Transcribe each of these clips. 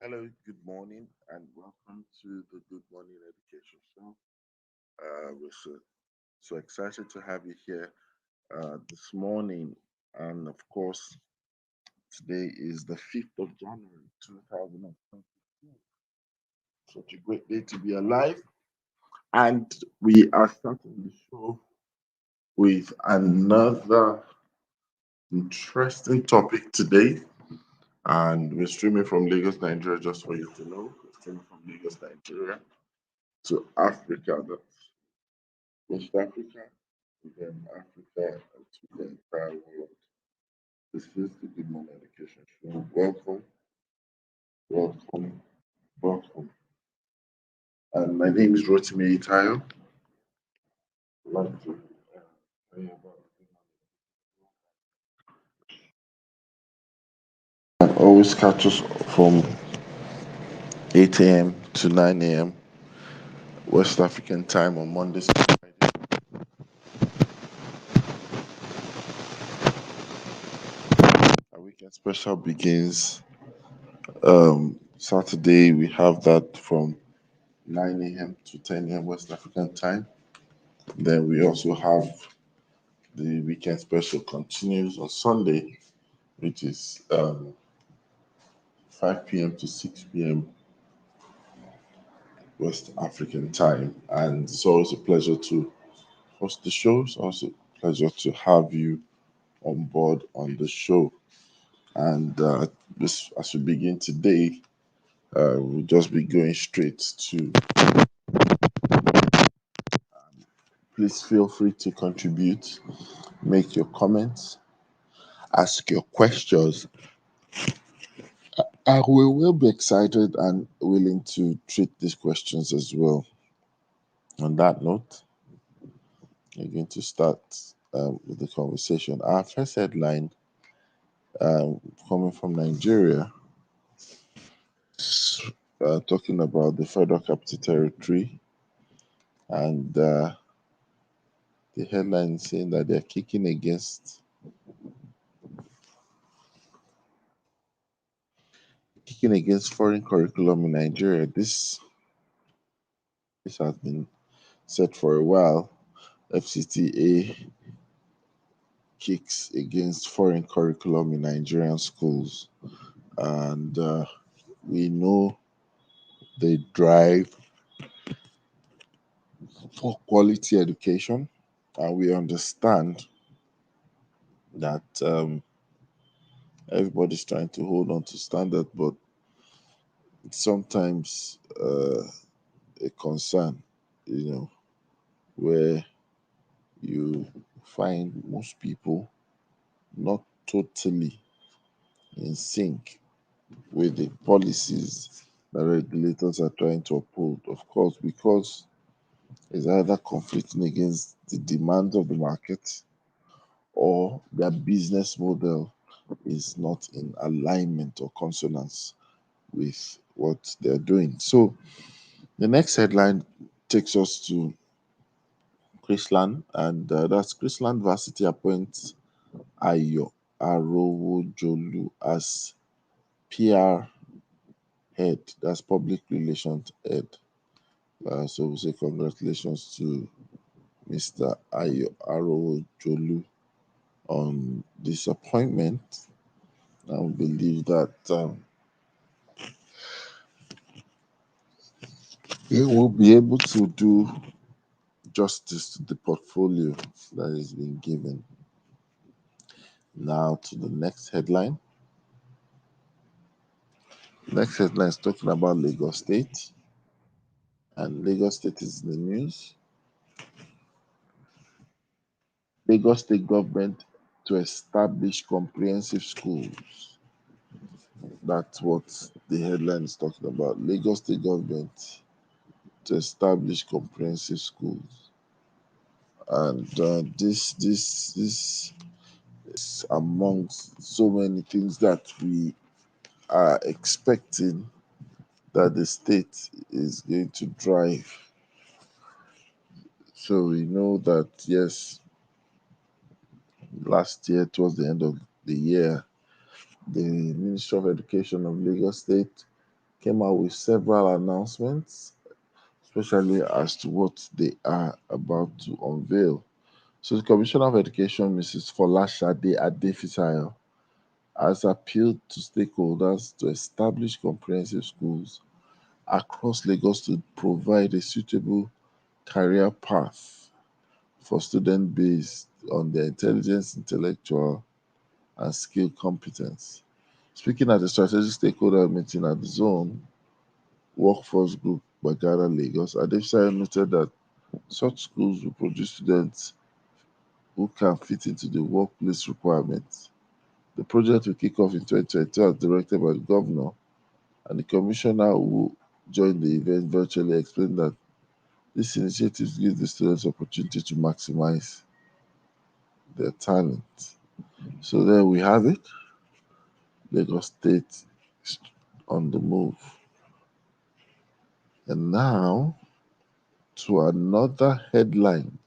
Hello, good morning, and welcome to the Good Morning Education Show. We're so excited to have you here this morning. And of course, today is the 5th of January, 2022. Such a great day to be alive. And we are starting the show with another interesting topic today. And we're streaming from Lagos, Nigeria, just for you to know. We're streaming from Lagos, Nigeria to Africa. That's West Africa, to then Africa, and to the entire world. This is the Good Morning Education Show. Welcome, welcome, welcome. And my name is Rotimi Itayo. I'd like to tell you about and always catch us from 8 a.m. to 9 a.m. West African time on Mondays to Fridays. Our weekend special begins Saturday. We have that from 9 a.m. to 10 a.m. West African time. Then we also have the weekend special continues on Sunday, which is 5 p.m. to 6 p.m. West African time. And it's always a pleasure to host the show. It's also a pleasure to have you on board on the show. And as we begin today, we'll just be going straight to. Please feel free to contribute, make your comments, ask your questions. We will be excited and willing to treat these questions as well. On that note, we're going to start with the conversation. Our first headline, coming from Nigeria, talking about the Federal Capital Territory, and the headline is saying that they're kicking against foreign curriculum in Nigeria. This has been said for a while. FCTA kicks against foreign curriculum in Nigerian schools, and we know they drive for quality education, and we understand that everybody's trying to hold on to standard, but it's sometimes a concern, where you find most people not totally in sync with the policies that regulators are trying to uphold. Of course, because it's either conflicting against the demands of the market or their business model is not in alignment or consonance with what they're doing. So the next headline takes us to Chrisland, and that's Chrisland Varsity appoints Ayo Arowojolu as PR head, that's public relations head. So we say congratulations to Mr. Ayo Arowojolu on this appointment. I believe that he will be able to do justice to the portfolio that is being given. Now to the next headline. Next headline is talking about Lagos State, and Lagos State is in the news. Lagos State government to establish comprehensive schools. That's what the headline is talking about. Lagos State government to establish comprehensive schools, and this is amongst so many things that we are expecting that the state is going to drive. So we know that, yes, last year, towards the end of the year, the Ministry of Education of Lagos State came out with several announcements, especially as to what they are about to unveil. So the Commissioner of Education, Mrs. Folashade Adefisayo, has appealed to stakeholders to establish comprehensive schools across Lagos to provide a suitable career path for students based on their intelligence, intellectual, and skill competence. Speaking at the strategic stakeholder meeting at the Zone Workforce Group, Bagara, Lagos, Adefsai noted that such schools will produce students who can fit into the workplace requirements. The project will kick off in 2022 as directed by the governor, and the commissioner who joined the event virtually explained that this initiative gives the students opportunity to maximize their talent. So there we have it. Lagos State is on the move. And now to another headline.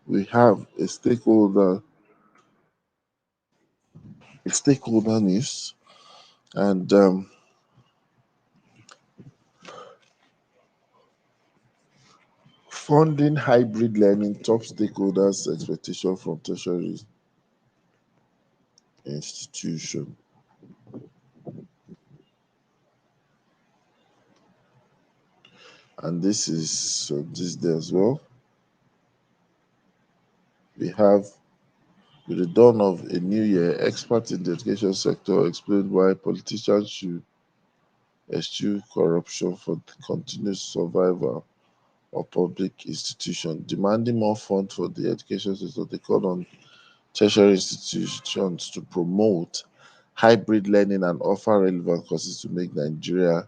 We have a stakeholder news, and funding hybrid learning top stakeholders' expectation from tertiary institution. And this is this day as well. We have, with the dawn of a new year, experts in the education sector explained why politicians should eschew corruption for the continuous survival of public institutions, demanding more funds for the education system. They called on tertiary institutions to promote hybrid learning and offer relevant courses to make Nigeria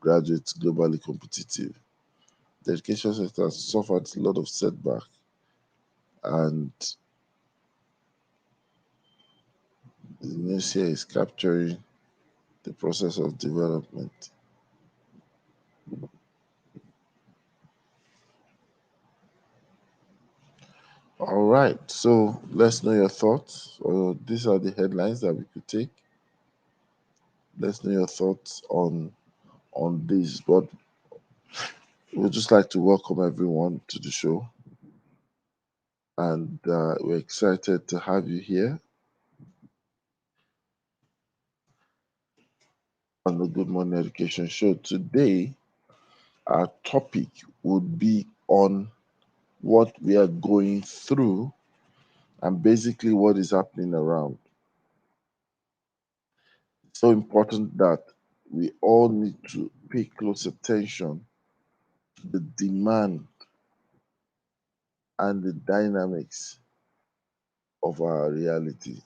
graduates globally competitive. The education sector has suffered a lot of setback, and the news here is capturing the process of development. All right, so let's know your thoughts. These are the headlines that we could take. Let's know your thoughts on this. But we'd just like to welcome everyone to the show, and we're excited to have you here on the Good Morning Education Show. Today, our topic would be on what we are going through and basically what is happening around. It's so important that we all need to pay close attention to the demand and the dynamics of our reality.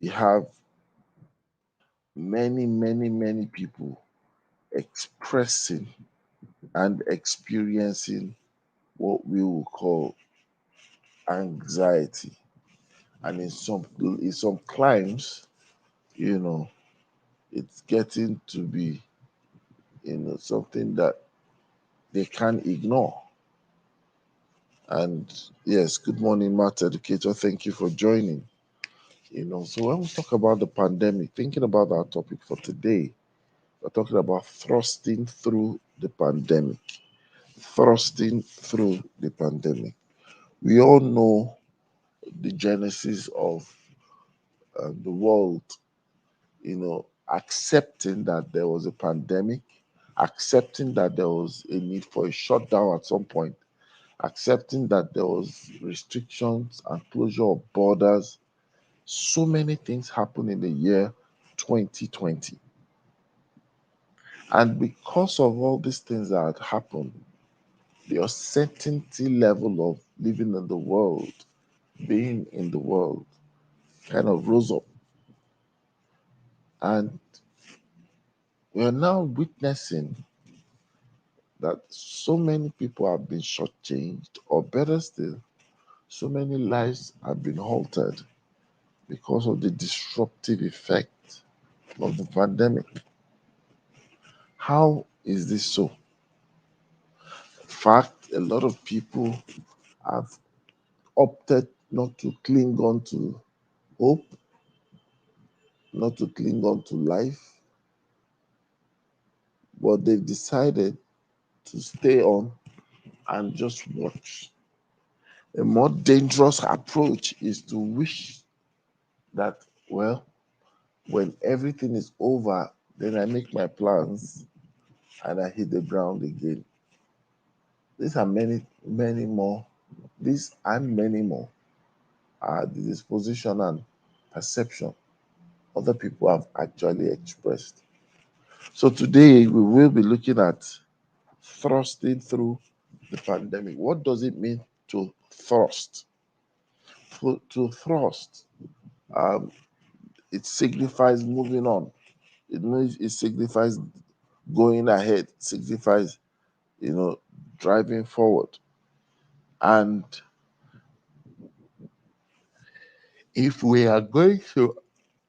We have many, many, many people expressing and experiencing what we will call anxiety. And in some climes, you know, it's getting to be something that they can't ignore. And yes, good morning, Matt Educator. Thank you for joining. So when we talk about the pandemic, thinking about our topic for today, we're talking about thrusting through the pandemic. Thrusting through the pandemic. We all know the genesis of the world, accepting that there was a pandemic, accepting that there was a need for a shutdown at some point, accepting that there was restrictions and closure of borders. So many things happened in the year 2020. And because of all these things that had happened, the uncertainty level of living in the world, being in the world, kind of rose up. And we are now witnessing that so many people have been shortchanged, or better still, so many lives have been halted because of the disruptive effect of the pandemic. How is this so? Fact, a lot of people have opted not to cling on to hope, not to cling on to life, but they've decided to stay on and just watch. A more dangerous approach is to wish that, well, when everything is over, then I make my plans and I hit the ground again. These are many more. These and many more are the disposition and perception other people have actually expressed. So today we will be looking at thrusting through the pandemic. What does it mean to thrust? To thrust, um, it signifies moving on. It signifies going ahead. It signifies, driving forward. And if we are going to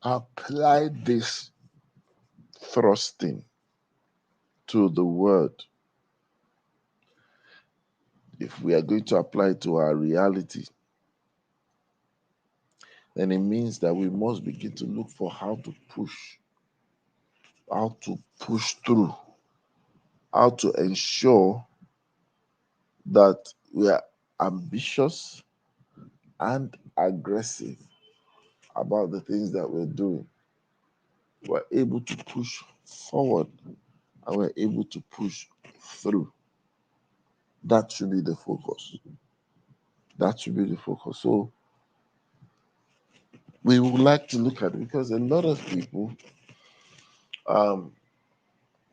apply this thrusting to the word, if we are going to apply it to our reality, then it means that we must begin to look for how to push through, how to ensure that we are ambitious and aggressive about the things that we're doing. We're able to push forward and we're able to push through. That should be the focus. That should be the focus. So we would like to look at it because a lot of people um,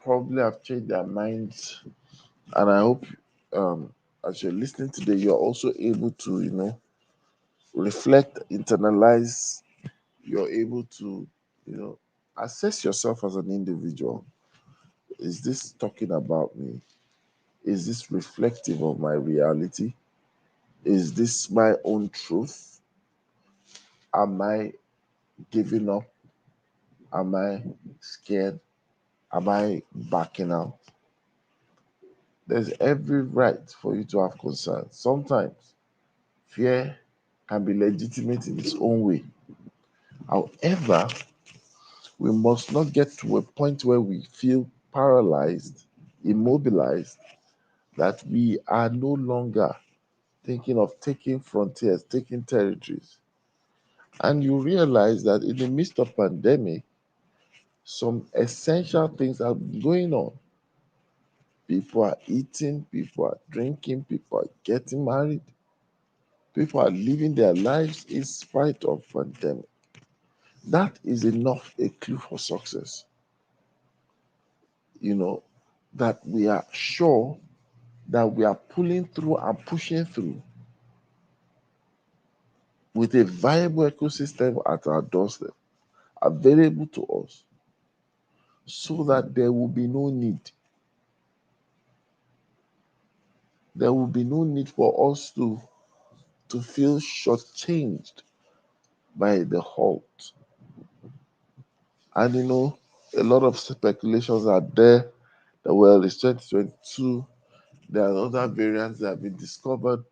probably have changed their minds, and I hope um, as you're listening today, you're also able to, reflect, internalize. You're able to, you know, assess yourself as an individual. Is this talking about me? Is this reflective of my reality? Is this my own truth? Am I giving up? Am I scared? Am I backing out? There's every right for you to have concerns. Sometimes fear can be legitimate in its own way. However, we must not get to a point where we feel paralyzed, immobilized, that we are no longer thinking of taking frontiers, taking territories. And you realize that in the midst of pandemic, some essential things are going on. People are eating, people are drinking, people are getting married, people are living their lives in spite of pandemic. That is enough a clue for success. You know, that we are sure that we are pulling through and pushing through with a viable ecosystem at our doorstep available to us so that there will be no need for us to feel shortchanged by the halt. And a lot of speculations are there that, well, it's 2022, there are other variants that have been discovered,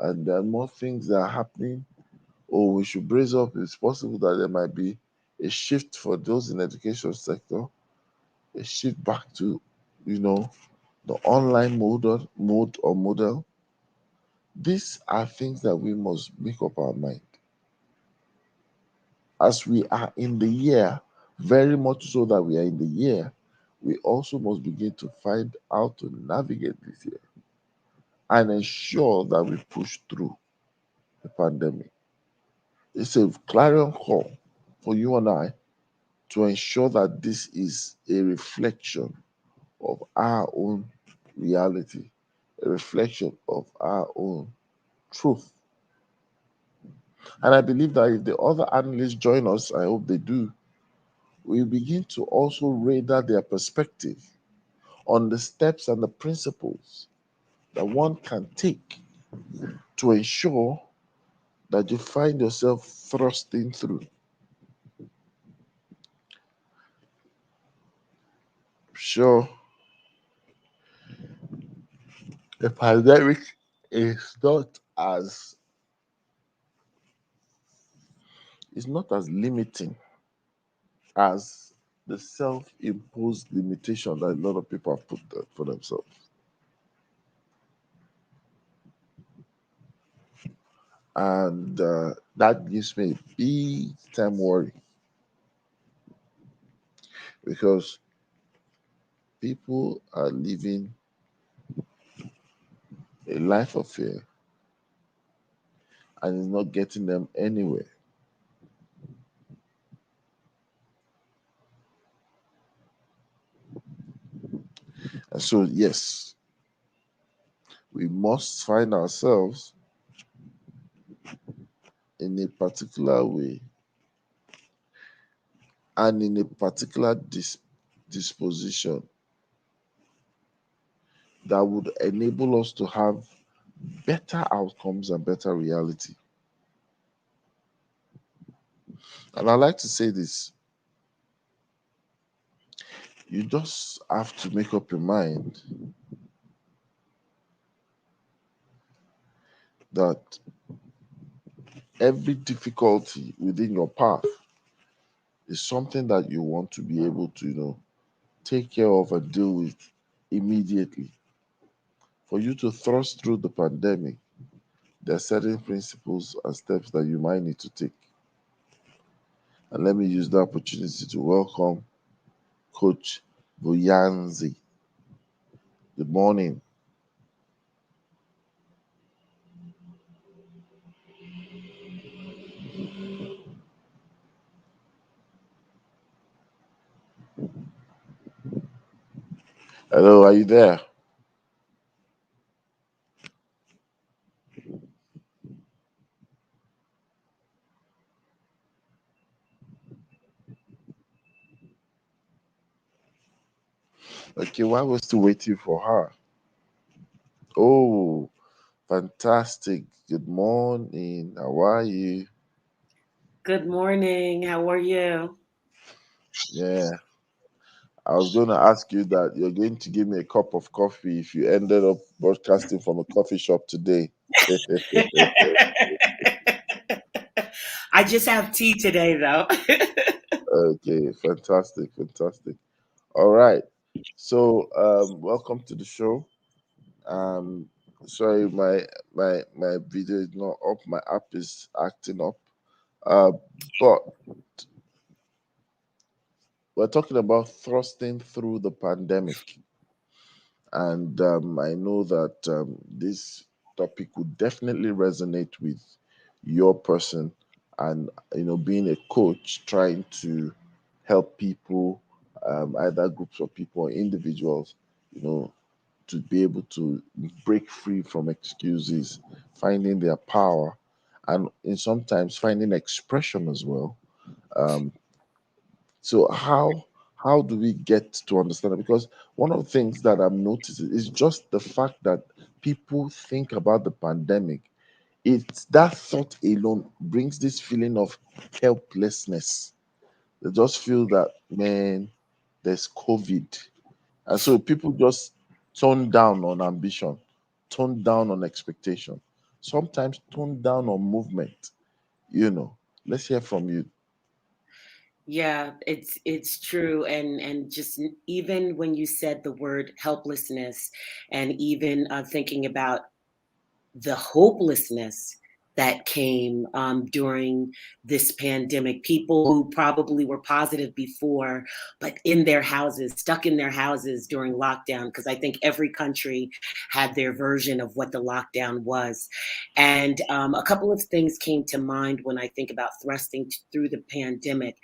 and there are more things that are happening. Or we should brace up. It's possible that there might be a shift for those in education sector, a shift back to, the online mode or model. These are things that we must make up our mind. As we are in the year, very much so that we are in the year, we also must begin to find how to navigate this year and ensure that we push through the pandemic. It's a clarion call for you and I to ensure that this is a reflection of our own reality, a reflection of our own truth. And I believe that if the other analysts join us, I hope they do, we begin to also radar their perspective on the steps and the principles that one can take to ensure that you find yourself thrusting through. Sure, The pandemic is not as limiting as the self-imposed limitation that a lot of people have put there for themselves. And that gives me a big time worry because people are living a life of fear and it's not getting them anywhere. And so, yes, we must find ourselves in a particular way and in a particular disposition that would enable us to have better outcomes and better reality. And I like to say this, you just have to make up your mind that every difficulty within your path is something that you want to be able to, take care of and deal with immediately. For you to thrust through the pandemic, there are certain principles and steps that you might need to take. And let me use the opportunity to welcome Coach Buyanzi. Good morning. Hello, are you there? Okay, while we're still waiting for her. Oh, fantastic. Good morning. How are you? Good morning. How are you? Yeah, I was going to ask you that you're going to give me a cup of coffee if you ended up broadcasting from a coffee shop today. I just have tea today, though. Okay, fantastic, fantastic. All right. So, welcome to the show. Um, sorry, my video is not up. My app is acting up. Uh, but we're talking about thrusting through the pandemic, and I know that this topic would definitely resonate with your person, and being a coach, trying to help people, either groups of people or individuals, you know, to be able to break free from excuses, finding their power, and in sometimes finding expression as well. Um, so how do we get to understand it? Because one of the things that I'm noticing is just the fact that people think about the pandemic. It's that thought alone brings this feeling of helplessness. They just feel that, man, there's COVID. And so people just tone down on ambition, tone down on expectation, sometimes tone down on movement. You know, let's hear from you. Yeah, it's true, and just even when you said the word helplessness, and even thinking about the hopelessness that came during this pandemic. People who probably were positive before, but in their houses, stuck in their houses during lockdown, because I think every country had their version of what the lockdown was. And a couple of things came to mind when I think about thrusting through the pandemic.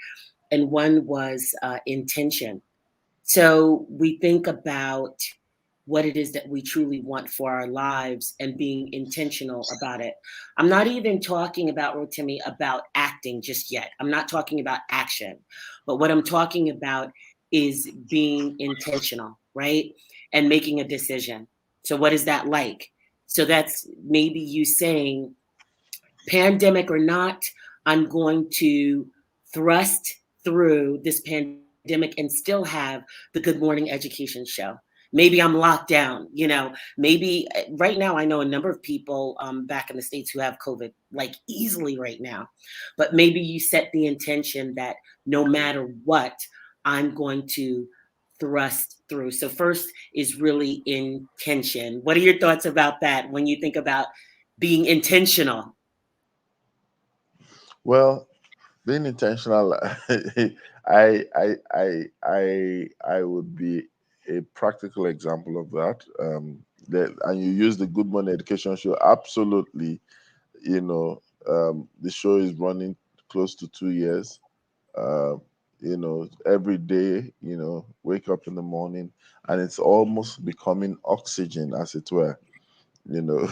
And one was intention. So we think about what it is that we truly want for our lives and being intentional about it. I'm not even talking about, Rotimi, about acting just yet. I'm not talking about action. But what I'm talking about is being intentional, right? And making a decision. So, what is that like? So, that's maybe you saying, pandemic or not, I'm going to thrust through this pandemic and still have the Good Morning Education show. Maybe I'm locked down, maybe right now I know a number of people back in the States who have COVID like easily right now. But maybe you set the intention that no matter what, I'm going to thrust through. So first is really intention. What are your thoughts about that when you think about being intentional? Well, being intentional, I would be a practical example of that. And you use the Good Morning Education Show. Absolutely, the show is running close to 2 years. Uh, every day, wake up in the morning, and it's almost becoming oxygen, as it were. You know,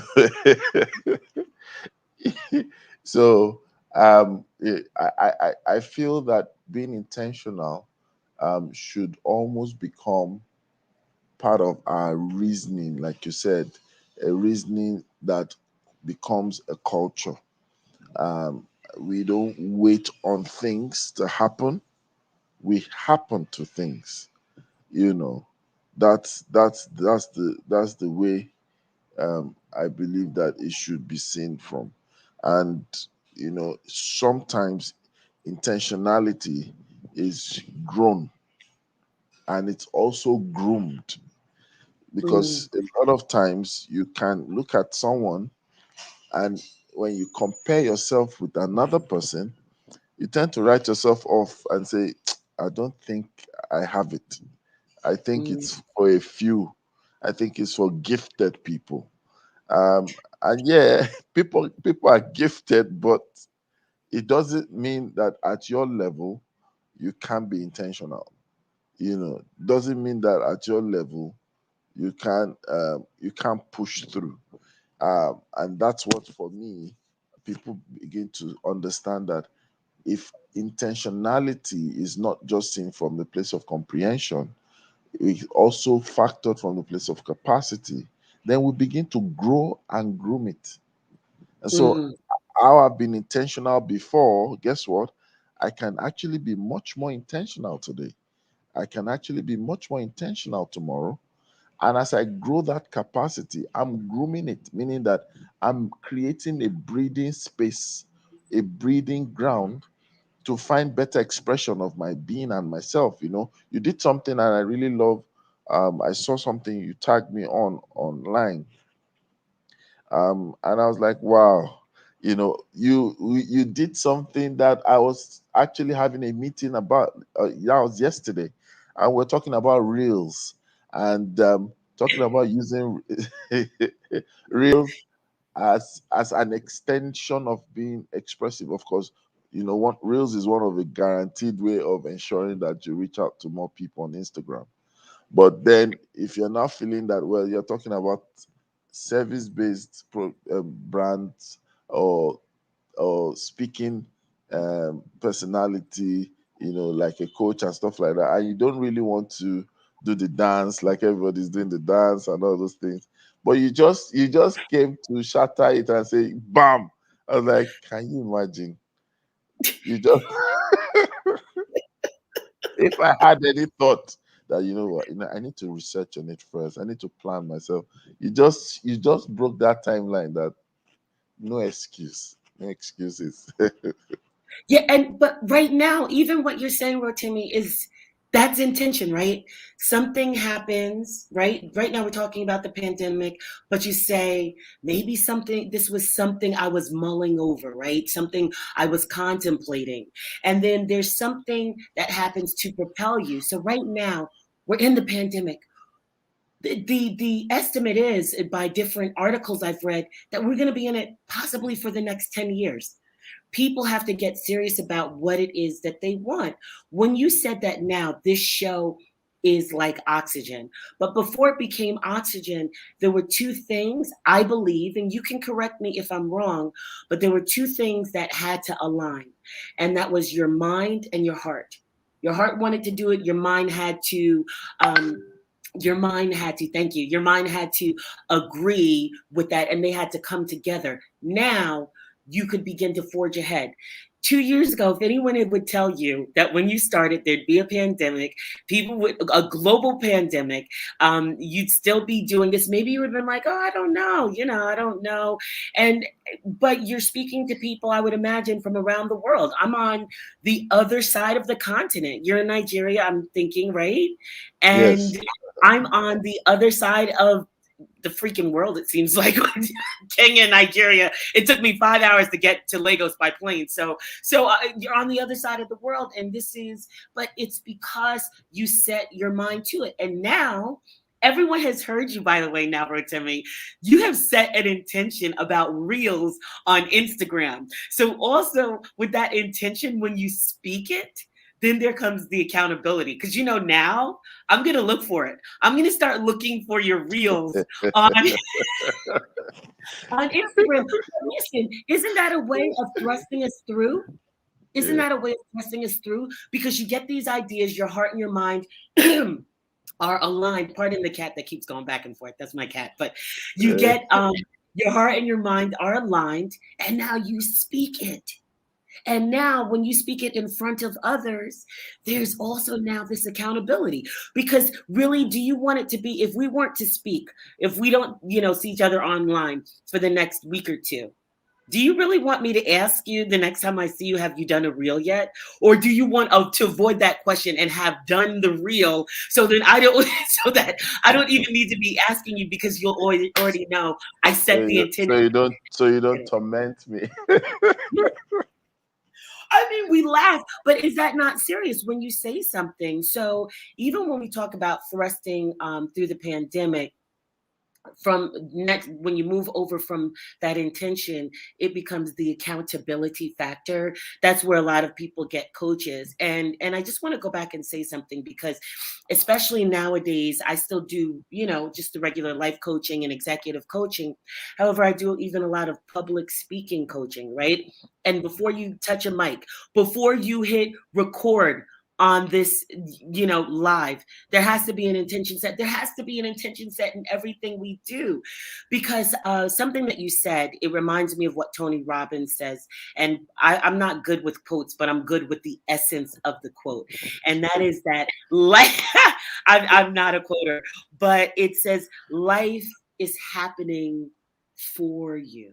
so I feel that being intentional should almost become part of our reasoning, like you said, a reasoning that becomes a culture. Um, we don't wait on things to happen; we happen to things. You know, that's the way I believe that it should be seen from. And, sometimes intentionality is grown and it's also groomed, Mm, because a lot of times you can look at someone, and when you compare yourself with another person, you tend to write yourself off and say, I don't think I have it. I think mm, it's for a few. I think it's for gifted people. And yeah, people are gifted, but it doesn't mean that at your level you can't be intentional. Doesn't mean that at your level you can't push through. And that's what, for me, people begin to understand that if intentionality is not just seen from the place of comprehension, it's also factored from the place of capacity, then we begin to grow and groom it. And so, mm, how I've been intentional before, guess what? I can actually be much more intentional today. I can actually be much more intentional tomorrow. And as I grow that capacity, I'm grooming it, meaning that I'm creating a breathing space, a breathing ground to find better expression of my being and myself. You did something and I really love. I saw something you tagged me on online, and I was like, wow, you did something that I was actually having a meeting about. That was yesterday, and we're talking about reels, and talking about using reels as an extension of being expressive. Of course, what reels is one of the guaranteed way of ensuring that you reach out to more people on Instagram. But then, if you're not feeling that well, you're talking about service-based brands, or speaking personality, like a coach and stuff like that, and you don't really want to do the dance like everybody's doing the dance and all those things, but you just came to shatter it and say, "Bam!" I was like, can you imagine? You just If I had any thought that, what, I need to research on it first, I need to plan myself. You just broke that timeline. That no excuse, no excuses. yeah, and but right now, even what you're saying, Rotimi, is that's intention, right? Something happens, right? Right now we're talking about the pandemic, but you say maybe this was something I was mulling over, right? Something I was contemplating. And then there's something that happens to propel you. So right now, we're in the pandemic. The estimate is, by different articles I've read, that we're going to be in it possibly for the next 10 years. People have to get serious about what it is that they want. When you said that, now this show is like oxygen. But before it became oxygen, there were two things, I believe, and you can correct me if I'm wrong, but there were two things that had to align. And that was your mind and your heart. Your heart wanted to do it, um, thank you, your mind had to agree with that, and they had to come together. Now you could begin to forge ahead. 2 years ago, if anyone would tell you that when you started, there'd be a pandemic, people would, a global pandemic, you'd still be doing this, maybe you would have been like, oh, I don't know, I don't know. And, but you're speaking to people, I would imagine, from around the world. I'm on the other side of the continent. You're in Nigeria, I'm thinking, right? Yes. And I'm on the other side of the freaking world, it seems like. Kenya, Nigeria. It took me 5 hours to get to Lagos by plane. So you're on the other side of the world, and but it's because you set your mind to it. And now everyone has heard you, by the way, now, Rotimi. You have set an intention about reels on Instagram. So also with that intention, when you speak it, then there comes the accountability. Because now I'm gonna look for it. I'm gonna start looking for your reels on on Instagram. Listen, isn't that a way of thrusting us through? Isn't Yeah. that a way of thrusting us through? Because you get these ideas, your heart and your mind are aligned. Pardon the cat that keeps going back and forth. That's my cat. But you Yeah. get your heart and your mind are aligned, and now you speak it. And now, when you speak it in front of others, there's also now this accountability. Because really, do you want it to be, if we weren't to speak, if we don't, see each other online for the next week or two, do you really want me to ask you the next time I see you, have you done a reel yet? Or do you want to avoid that question and have done the reel so then I don't, so that I don't even need to be asking you because you'll already know I set the intention. So you don't torment me. I mean, we laugh, but is that not serious when you say something? So even when we talk about thrusting through the pandemic, from next, when you move over from that intention, it becomes the accountability factor. That's where a lot of people get coaches. And I just want to go back and say something, because especially nowadays, I still do, just the regular life coaching and executive coaching. However, I do even a lot of public speaking coaching, right? And before you touch a mic, before you hit record on this, live, there has to be an intention set. There has to be an intention set in everything we do. Because something that you said, it reminds me of what Tony Robbins says. And I'm not good with quotes, but I'm good with the essence of the quote. And that is that life, I'm not a quoter, but it says, life is happening for you.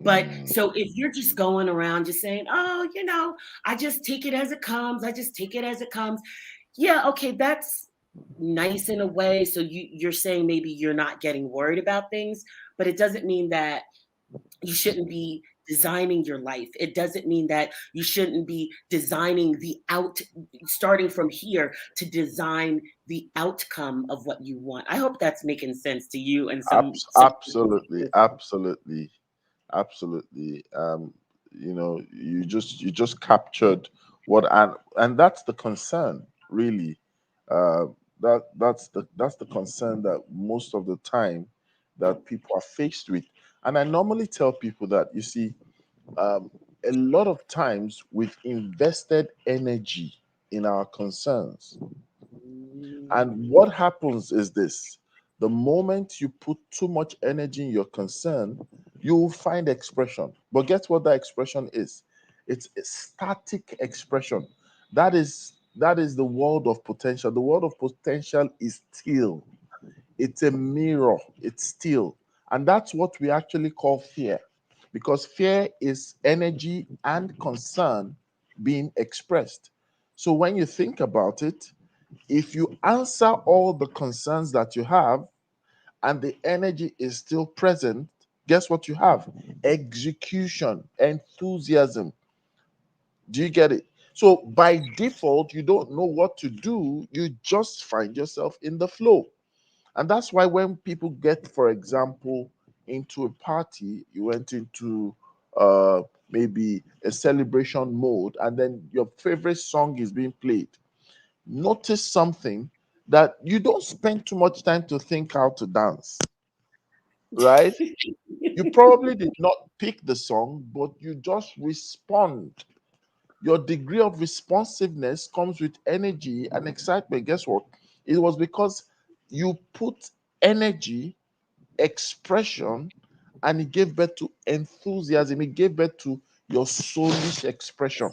But so if you're just going around just saying, oh, I just take it as it comes. I just take it as it comes. Yeah, okay, that's nice in a way. So you're saying maybe you're not getting worried about things, but it doesn't mean that you shouldn't be designing your life. It doesn't mean that you shouldn't be designing starting from here to design the outcome of what you want. I hope that's making sense to you and some. Absolutely, absolutely, absolutely. You just captured what, and that's the concern, really. Uh, that's the concern that most of the time that people are faced with. And I normally tell people that, you see, um, a lot of times we've invested energy in our concerns. And what happens is this: the moment you put too much energy in your concern, you will find expression. But guess what that expression is? It's a static expression. That is the world of potential. The world of potential is still. It's a mirror, it's still. And that's what we actually call fear. Because fear is energy and concern being expressed. So when you think about it, if you answer all the concerns that you have and the energy is still present, guess what you have? Execution, enthusiasm. Do you get it? So by default, you don't know what to do, you just find yourself in the flow. And that's why when people get, for example, into a party, you went into maybe a celebration mode, and then your favorite song is being played, notice something: that you don't spend too much time to think how to dance, right? You probably did not pick the song, but you just respond. Your degree of responsiveness comes with energy and excitement. Guess what? It was because you put energy, expression, and it gave birth to enthusiasm. It gave birth to your soulish expression.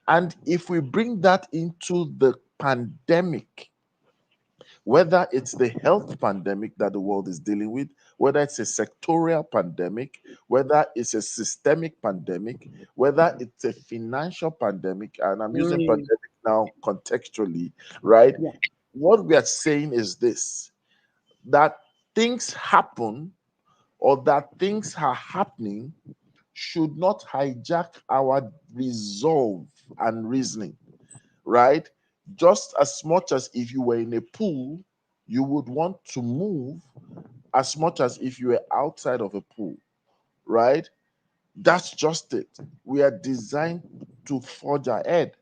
And if we bring that into the pandemic, whether it's the health pandemic that the world is dealing with, whether it's a sectorial pandemic, whether it's a systemic pandemic, whether it's a financial pandemic, and I'm using Mm, pandemic now contextually, right? yeah. What we are saying is this, that things happen or that things are happening should not hijack our resolve and reasoning, right? Just as much as if you were in a pool, you would want to move as much as if you were outside of a pool, right? That's just it. We are designed to forge ahead.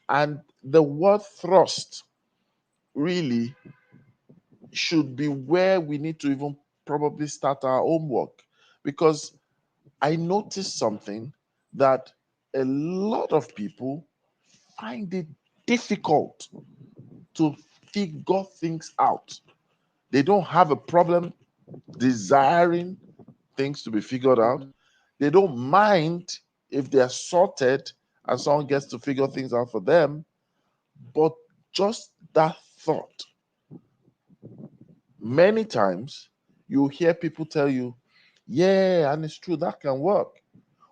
And the word thrust really should be where we need to even probably start our homework, because I noticed something that a lot of people find it difficult to figure things out. They don't have a problem desiring things to be figured out. Mhm. They don't mind if they're sorted and someone gets to figure things out for them. But just that thought, many times you hear people tell you, yeah, and it's true, that can work.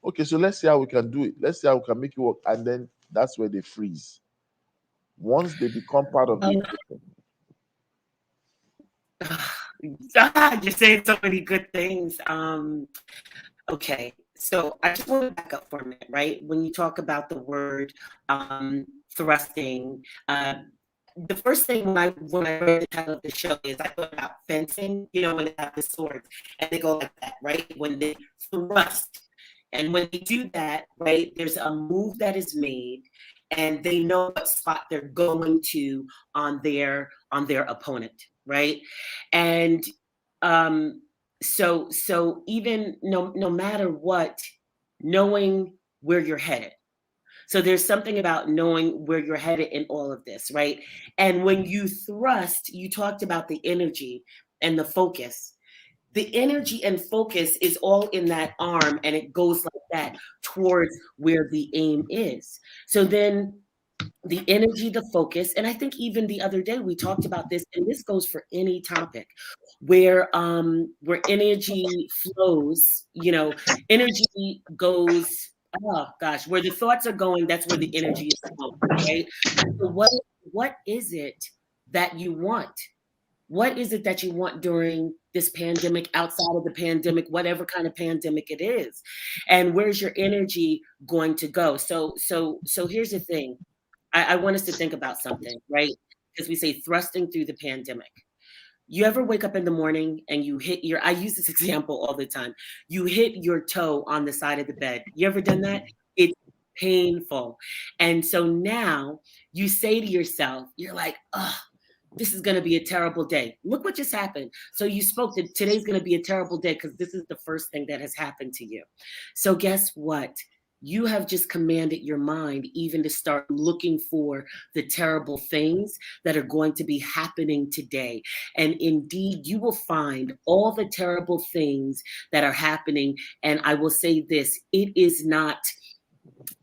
Okay, so let's see how we can do it. Let's see how we can make it work. And then that's where they freeze. Once they become part of the Um, equation. you're saying so many good things. Okay, so I just want to back up for a minute, right? When you talk about the word thrusting, the first thing when I read the title of the show is I thought about fencing, when they have the swords and they go like that, right? When they thrust. And when they do that, right, there's a move that is made and they know what spot they're going to on their opponent, right? And um so even no matter what, knowing where you're headed, so there's something about knowing where you're headed in all of this, right? And when you thrust, you talked about the energy and the focus. The energy and focus is all in that arm and it goes like that towards where the aim is. So then the energy, the focus, and I think even the other day we talked about this, and this goes for any topic where energy flows, energy goes, oh gosh, where the thoughts are going, that's where the energy is flowing, right? So what is it that you want? What is it that you want during this pandemic, outside of the pandemic, whatever kind of pandemic it is? And where's your energy going to go? So here's the thing. I want us to think about something, right? Because we say thrusting through the pandemic. You ever wake up in the morning and you hit I use this example all the time. You hit your toe on the side of the bed. You ever done that? It's painful. And so now you say to yourself, you're like, oh, this is going to be a terrible day. Look what just happened. So you spoke that today's going to be a terrible day because this is the first thing that has happened to you. So guess what? You have just commanded your mind even to start looking for the terrible things that are going to be happening today. And indeed, you will find all the terrible things that are happening. And I will say this, it is not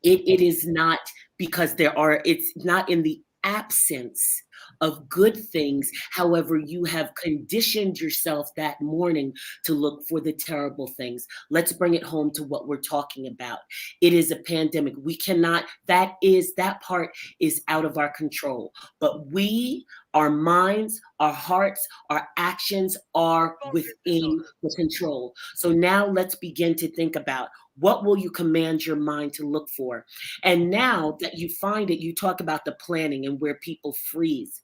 because it's not in the absence of good things. However, you have conditioned yourself that morning to look for the terrible things. Let's bring it home to what we're talking about. It is a pandemic. We cannot, that part is out of our control. But our minds, our hearts, our actions are within the control. So now let's begin to think about, what will you command your mind to look for? And now that you find it, you talk about the planning and where people freeze.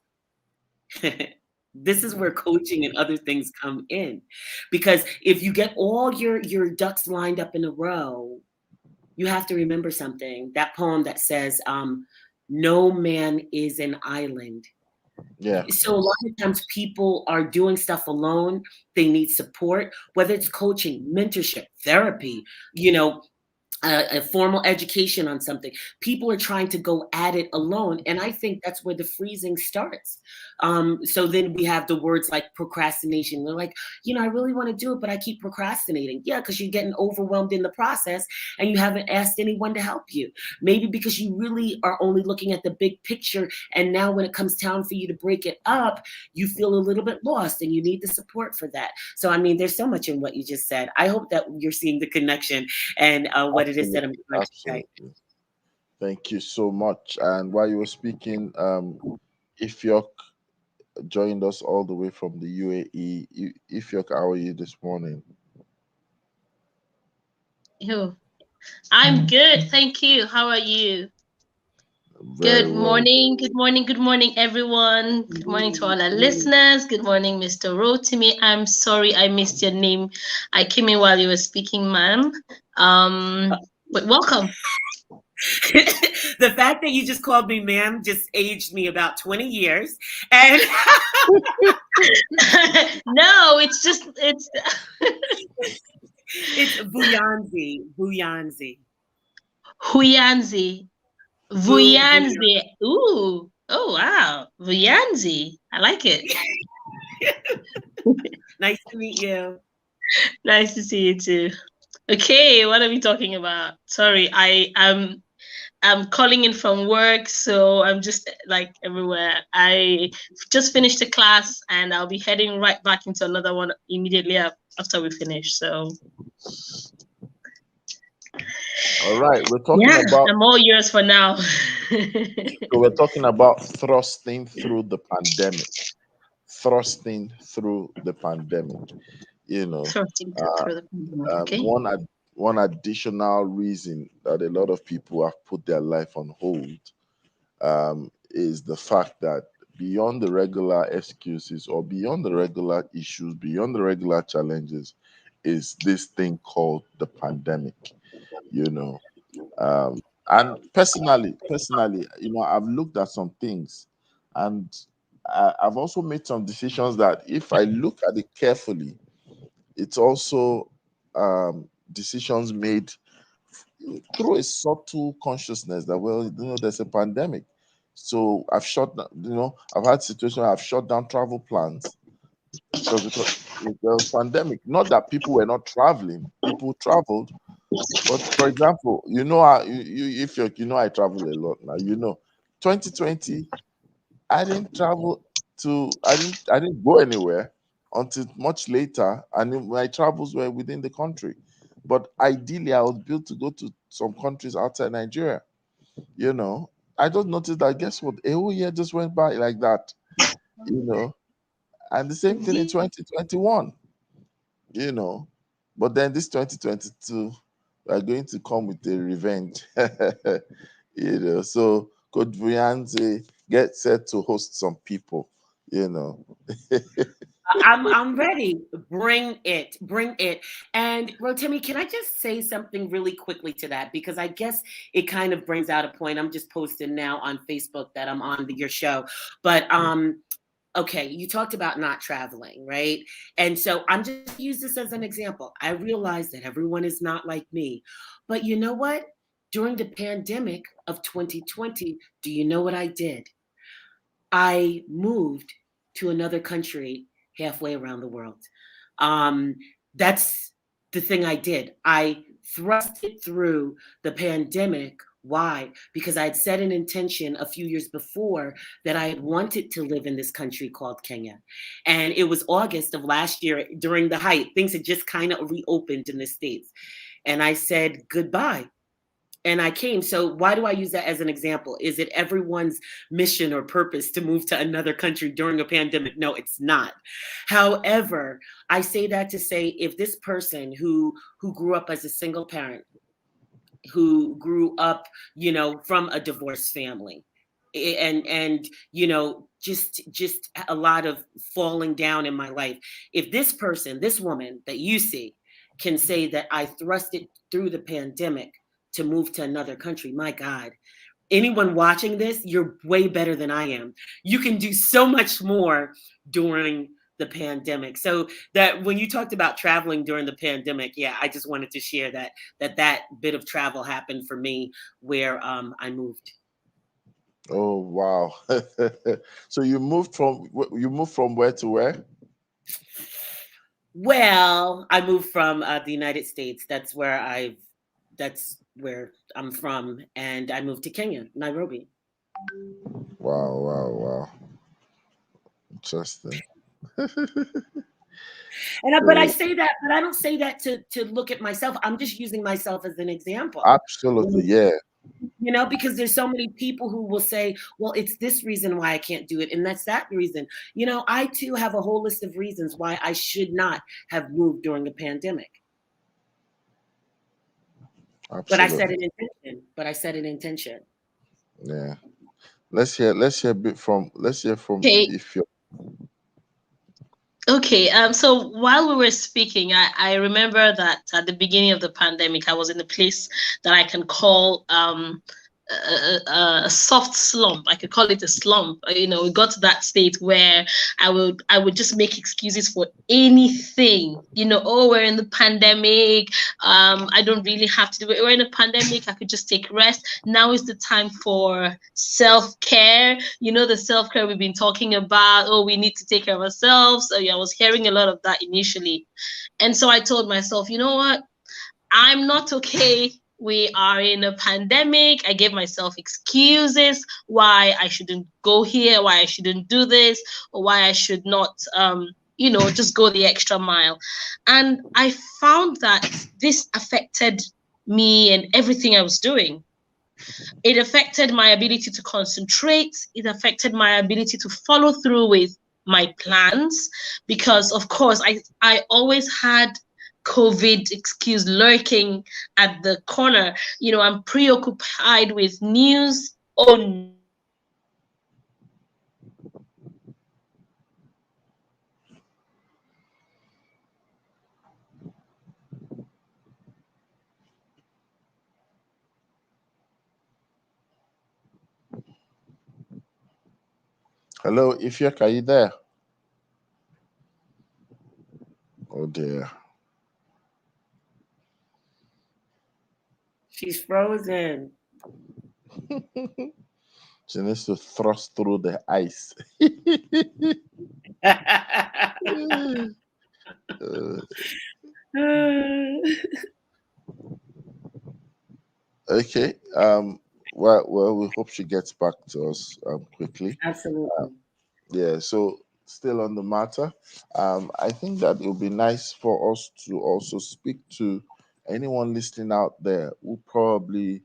This is where coaching and other things come in. Because if you get all your ducks lined up in a row, you have to remember something. That poem that says, no man is an island. Yeah. So a lot of times people are doing stuff alone. They need support, whether it's coaching, mentorship, therapy, you know, a formal education on something. People are trying to go at it alone. And I think that's where the freezing starts. So then we have the words like procrastination. They're like, I really want to do it, but I keep procrastinating. Yeah, because you're getting overwhelmed in the process and you haven't asked anyone to help you. Maybe because you really are only looking at the big picture. And now when it comes time for you to break it up, you feel a little bit lost and you need the support for that. So, I mean, there's so much in what you just said. I hope that you're seeing the connection and what it is that I'm Absolutely, trying to say. absolutely. Thank you so much. And while you were speaking, Ifyok joined us all the way from the UAE. Ifyok, how are you this morning? You. I'm good, thank you. How are you? Very Good well. morning, good morning, good morning, everyone. Good morning to all our listeners. Good morning, Mr. Rotimi. I'm sorry I missed your name. I came in while you were speaking, ma'am. But welcome. The fact that you just called me ma'am just aged me about 20 years. And No, it's it's Vuyanzi. Vuyanzi. Huyanzi. Vuyanzi. Ooh. Oh wow. Vuyanzi. I like it. Nice to meet you. Nice to see you too. Okay, what are we talking about? Sorry, I'm calling in from work, so I'm just like everywhere. I just finished the class and I'll be heading right back into another one immediately after we finish. So All right, we're talking about I'm all yours for now. thrusting through the pandemic. Thrusting through the pandemic. You know, Thrusting uh, through the pandemic, okay? one additional reason that a lot of people have put their life on hold is the fact that beyond the regular excuses or beyond the regular issues, beyond the regular challenges, is this thing called the pandemic. You know, and personally, I've looked at some things, and I've also made some decisions that if I look at it carefully, it's also decisions made through a subtle consciousness that, well, there's a pandemic. So I've shut down, I've had situations where I've shut down travel plans because there was pandemic. Not that people were not traveling, people traveled. But for example, if I travel a lot now, 2020, I didn't travel I didn't go anywhere until much later, and my travels were within the country. But ideally, I was built to go to some countries outside Nigeria. I just noticed that, guess what? A whole year just went by like that, and the same thing in 2021, you know. But then this 2022, we are going to come with a revenge, So Coach Brianze, get set to host some people, I'm ready. Bring it. Bring it. And Rotimi, can I just say something really quickly to that? Because I guess it kind of brings out a point. I'm just posting now on Facebook that I'm on your show. But okay, you talked about not traveling, right? And so I'm just use this as an example. I realize that everyone is not like me. But you know what? During the pandemic of 2020, do you know what I did? I moved to another country halfway around the world. Um, that's the thing I did. I thrust it through the pandemic. Why? Because I had set an intention a few years before that I had wanted to live in this country called Kenya. And it was August of last year during the height. Things had just kind of reopened in the States. And I said goodbye and I came. So why do I use that as an example? Is it everyone's mission or purpose to move to another country during a pandemic? No, it's not. However, I say that to say if this person who grew up as a single parent, who grew up, from a divorced family, and just a lot of falling down in my life. If this person, this woman that you see, can say that I thrust it through the pandemic to move to another country, my God, anyone watching this, you're way better than I am. You can do so much more during the pandemic. So that when you talked about traveling during the pandemic, yeah, I just wanted to share that bit of travel happened for me where I moved. Oh wow! So you moved from where to where? Well, I moved from the United States. That's where I'm from, and I moved to Kenya, Nairobi. Wow! Wow! Wow! Interesting. But I So say that, but I don't say that to look at myself. I'm just using myself as an example. absolutely, yeah. Because there's so many people who will say, well, it's this reason why I can't do it, and that's that reason. I too have a whole list of reasons why I should not have moved during a pandemic. But I set Absolutely, an intention. yeah. Let's hear a bit from Okay. if you. Okay, so while we were speaking, I remember that at the beginning of the pandemic, I was in a place that I can call a soft slump. I could call it a slump. We got to that state where I would just make excuses for anything. Oh, we're in the pandemic. I don't really have to do it. We're in a pandemic. I could just take rest. Now is the time for self-care. The self-care we've been talking about. Oh, we need to take care of ourselves. So, I was hearing a lot of that initially. And so I told myself, you know what? I'm not okay. We are in a pandemic. I gave myself excuses why I shouldn't go here, why I shouldn't do this, or why I should not, just go the extra mile. And I found that this affected me and everything I was doing. It affected my ability to concentrate. It affected my ability to follow through with my plans because, of course, I always had COVID excuse lurking at the corner. I'm preoccupied with news. Oh, Hello, Ifyok, are you there? Oh dear. She's frozen. She needs to thrust through the ice. Uh, okay. Well, we hope she gets back to us quickly. Absolutely. Yeah. So, still on the matter, I think that it would be nice for us to also speak to anyone listening out there who probably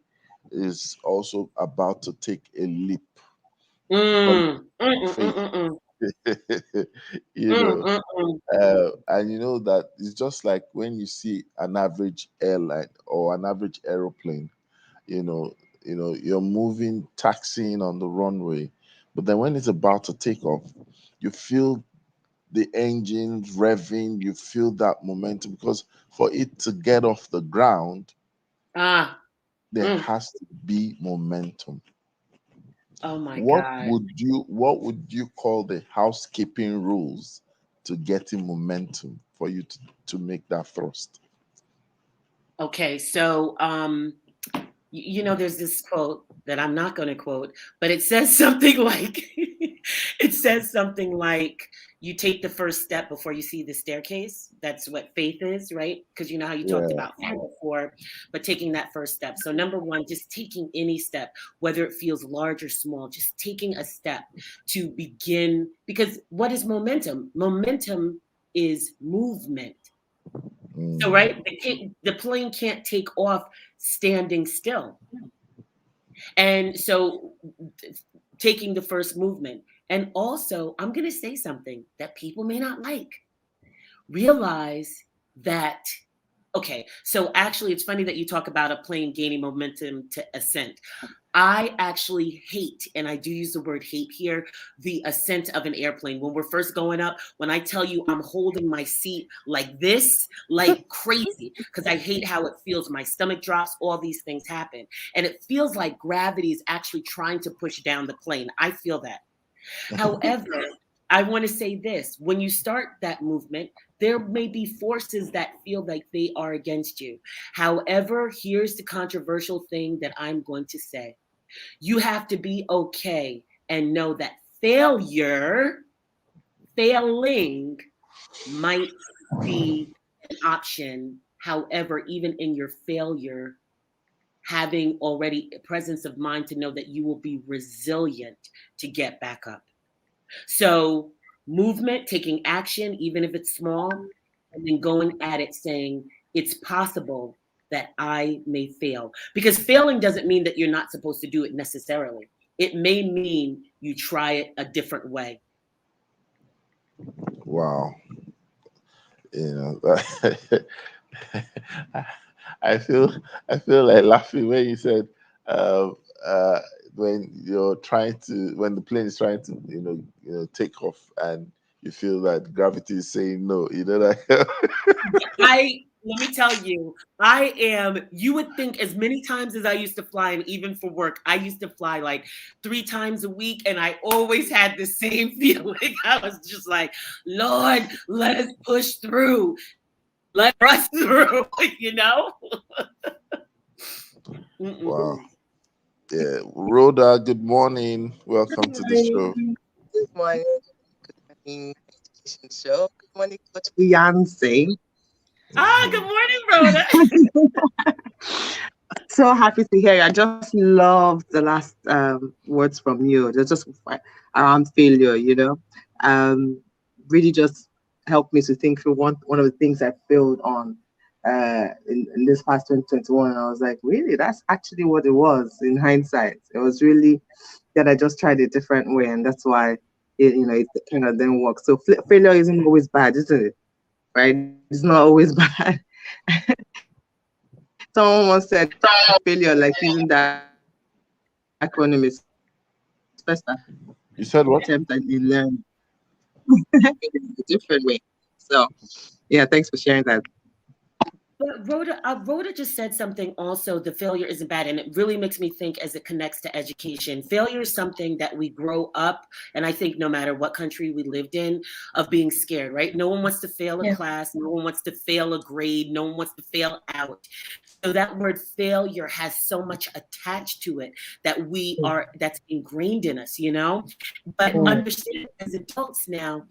is also about to take a leap. Call Mm. Mm, it mm, mm, faith. mm, you mm, know, mm, mm. and you know that it's just like when you see an average airline or an average aeroplane. You know, you're moving, taxiing on the runway, but then when it's about to take off, you feel the engines revving. You feel that momentum because for it to get off the ground, Ah. there Mm. has to be momentum. Oh my What God. would you call the housekeeping rules to getting momentum for you to make that thrust? Okay, so there's this quote that I'm not going to quote, but it says something like you take the first step before you see the staircase. That's what faith is, right? Because you know how you talked Yeah. about faith before, but taking that first step. So number one, just taking any step, whether it feels large or small, just taking a step to begin. Because what is momentum? Momentum is movement. So, Mm. right, the plane can't take off standing still. And so, taking the first movement. And also, I'm going to say something that people may not like. Realize that, okay, so actually, it's funny that you talk about a plane gaining momentum to ascent. I actually hate, and I do use the word hate here, the ascent of an airplane. When we're first going up, when I tell you I'm holding my seat like this, like crazy, because I hate how it feels. My stomach drops, all these things happen. And it feels like gravity is actually trying to push down the plane. I feel that. However, I want to say this. When you start that movement, there may be forces that feel like they are against you. However, here's the controversial thing that I'm going to say. You have to be okay and know that failing might be an option. However, even in your failure, having already a presence of mind to know that you will be resilient to get back up. So, movement, taking action, even if it's small, and then going at it saying, it's possible that I may fail. Because failing doesn't mean that you're not supposed to do it necessarily. It may mean you try it a different way. Wow. You know, I feel like laughing when you said uh, uh, when you're trying to when the plane is trying to take off and you feel that gravity is saying no. You know that. Let me tell you, you would think as many times as I used to fly, and even for work, I used to fly like 3 times a week, and I always had the same feeling. I was just like, Lord, let us push through. Let us through, you know? Wow. Yeah. Rhoda, good morning. Welcome to the show. Good morning. Good morning, education show. Good morning, Coach Beyonce. Good morning, Rhoda. So happy to hear you. I just love the last words from you. They're just around failure, really just helped me to think through one of the things I failed on in this past 2021. And I was like, really, that's actually what it was in hindsight. It was really that I just tried a different way, and that's why it kind of then works. So failure isn't always bad, isn't it? Right? It's not always bad. Someone once said failure like using the acronym is first You said what? attempt that you learn in a different way. So yeah, thanks for sharing that. But Rhoda just said something also, the failure isn't bad. And it really makes me think as it connects to education. Failure is something that we grow up, and I think no matter what country we lived in, of being scared, right? No one wants to fail a class. No one wants to fail a grade. No one wants to fail out. So that word failure has so much attached to it that's ingrained in us, But understand as adults now,